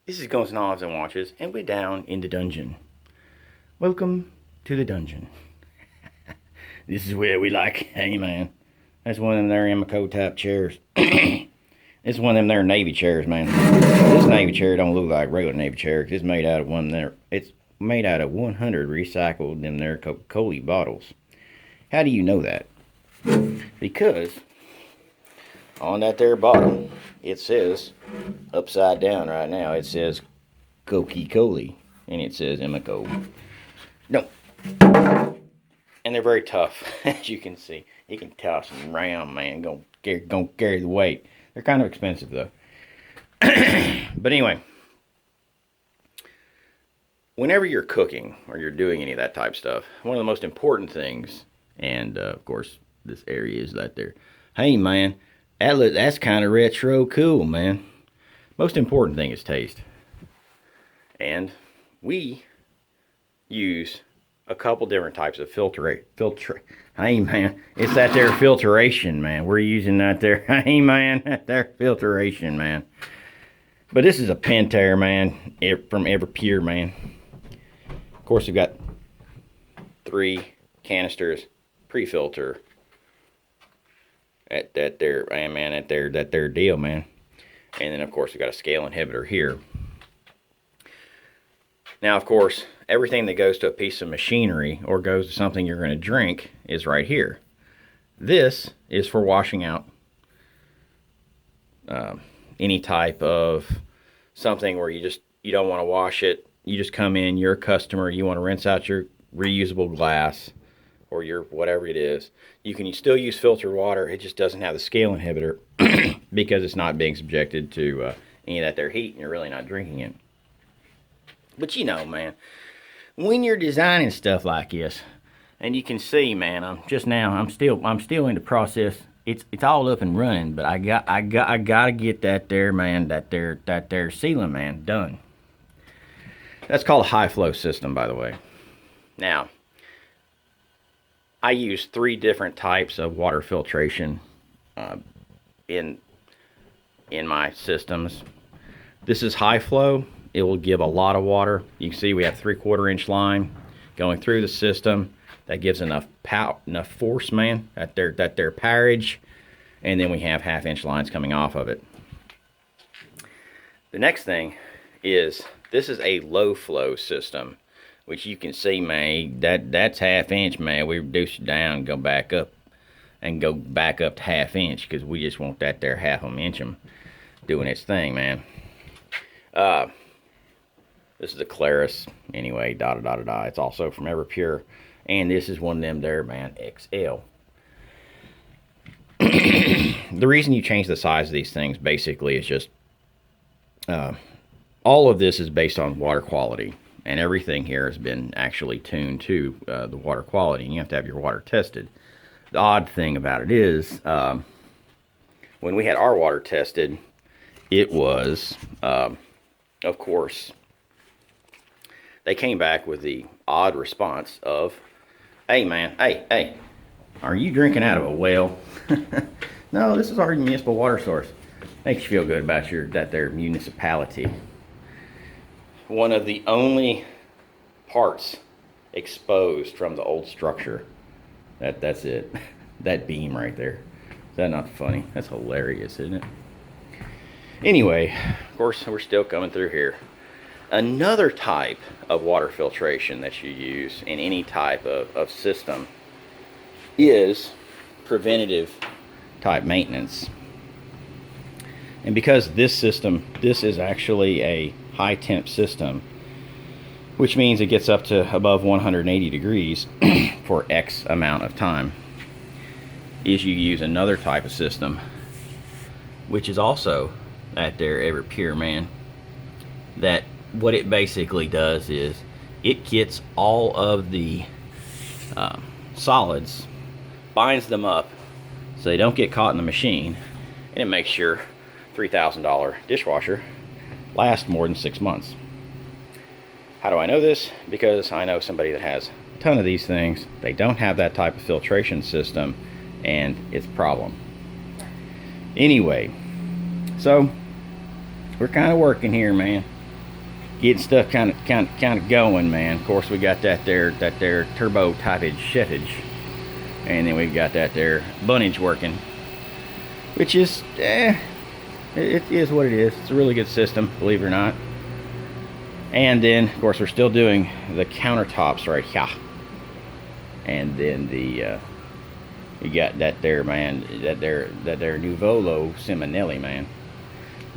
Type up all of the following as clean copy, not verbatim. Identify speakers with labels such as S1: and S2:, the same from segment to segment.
S1: This is Guns, Knobs, and Watches, and we're down in the dungeon. Welcome to the dungeon. This is where we like, hey man, that's one of them there Amico type chairs. It's one of them there Navy chairs, man. This Navy chair don't look like regular Navy chair, 'cause it's made out of one there. It's made out of 100 recycled them there Coca-Cola bottles. How do you know that? Because on that there bottom, it says, upside down right now, it says Coca-Cola, and it says Amico. No. And they're very tough, as you can see. You can toss them around, man. Gonna carry the weight. They're kind of expensive, though. But anyway, whenever you're cooking or you're doing any of that type of stuff, one of the most important things, and of course, this area is that there. Hey, man, that's kind of retro cool, man. Most important thing is taste. And we use a couple different types of hey man, it's that there filtration, man. We're using that there, hey man, that there filtration, man. But this is a Pentair, man, from Everpure, man. Of course, we've got 3 canisters, pre-filter, at that there, man, at that there deal, man. And then of course we've got a scale inhibitor here. Now, of course, everything that goes to a piece of machinery or goes to something you're going to drink is right here. This is for washing out any type of something where you don't want to wash it. You just come in, you're a customer, you want to rinse out your reusable glass or your whatever it is. You can still use filtered water. It just doesn't have the scale inhibitor because it's not being subjected to any of that there heat, and you're really not drinking it. But you know, man, when you're designing stuff like this, and you can see, man, I'm still in the process. It's all up and running, but I gotta get that there, man, that there sealing, man, done. That's called a high flow system, by the way. Now, I use 3 different types of water filtration in my systems. This is high flow. It will give a lot of water. You can see we have 3/4 inch line going through the system. That gives enough force, man, at their powerage. And then we have 1/2 inch lines coming off of it. The next thing is, this is a low flow system, which you can see, man, that's 1/2 inch, man. We reduce it down, go back up to 1/2 inch, because we just want that there 1/2 inch doing its thing, man. This is a Claris, anyway, It's also from Everpure. And this is one of them there, man, XL. The reason you change the size of these things, basically, is just, all of this is based on water quality. And everything here has been actually tuned to the water quality. And you have to have your water tested. The odd thing about it is, when we had our water tested, it was, of course, they came back with the odd response of, hey man, hey, are you drinking out of a well? No, this is our municipal water source. Makes you feel good about that there municipality. One of the only parts exposed from the old structure. That's it. That beam right there. Is that not funny? That's hilarious, isn't it? Anyway, of course, we're still coming through here. Another type of water filtration that you use in any type of system is preventative type maintenance. And because this is actually a high temp system, which means it gets up to above 180 degrees for X amount of time, is you use another type of system, which is also at their Everpure, man, that what it basically does is it gets all of the solids, binds them up so they don't get caught in the machine, and it makes your $3,000 dishwasher last more than 6 months. How do I know this? Because I know somebody that has a ton of these things. They don't have that type of filtration system, and it's a problem. Anyway, so we're kind of working here, man. getting stuff kind of going, man. Of course, we got that there turbo typage shittage, and then we've got that there bunnage working, which is it is what it is. It's a really good system, believe it or not. And then, of course, we're still doing the countertops right here. And then the you got that there, man, that there Nuvolo Simonelli, man.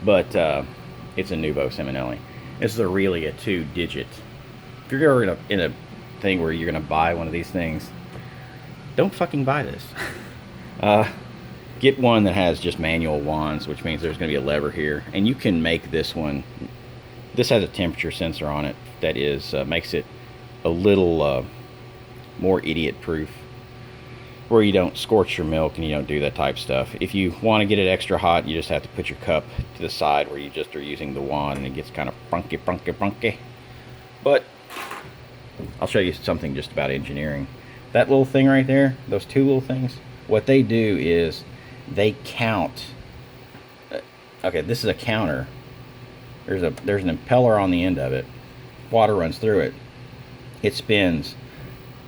S1: But it's a Nuvo Simonelli. This is really a 2-digit. If you're ever in a thing where you're gonna buy one of these things, don't fucking buy this. Get one that has just manual wands, which means there's gonna be a lever here, and you can make this one. This has a temperature sensor on it that is makes it a little more idiot-proof, where you don't scorch your milk and you don't do that type stuff. If you want to get it extra hot, you just have to put your cup to the side where you just are using the wand, and it gets kind of funky. But I'll show you something just about engineering. That little thing right there, those two little things, what they do is they count. Okay, this is a counter. There's an impeller on the end of it. Water runs through it. It spins.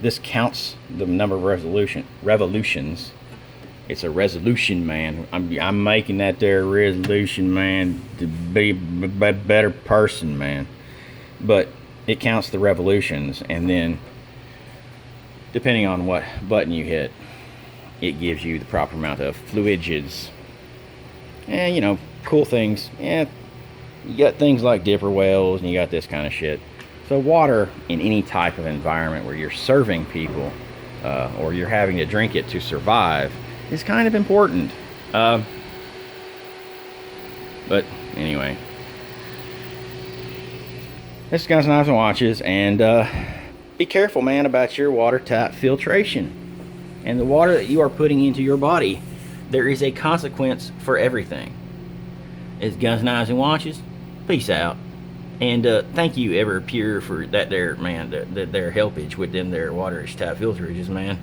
S1: This counts the number of revolutions. It's a resolution, man. I'm making that there resolution, man, to be a better person, man. But it counts the revolutions, and then depending on what button you hit, it gives you the proper amount of fluids. And you know, cool things. Yeah, you got things like dipper wells, and you got this kind of shit. So water in any type of environment where you're serving people or you're having to drink it to survive is kind of important. But anyway, this Guns, Knives, and Watches, and be careful, man, about your water tap filtration and the water that you are putting into your body. There is a consequence for everything. It's Guns, Knives, and Watches. Peace out. And thank you, Everpure, for that there, man, that their helpage with them their water tap filterages, man.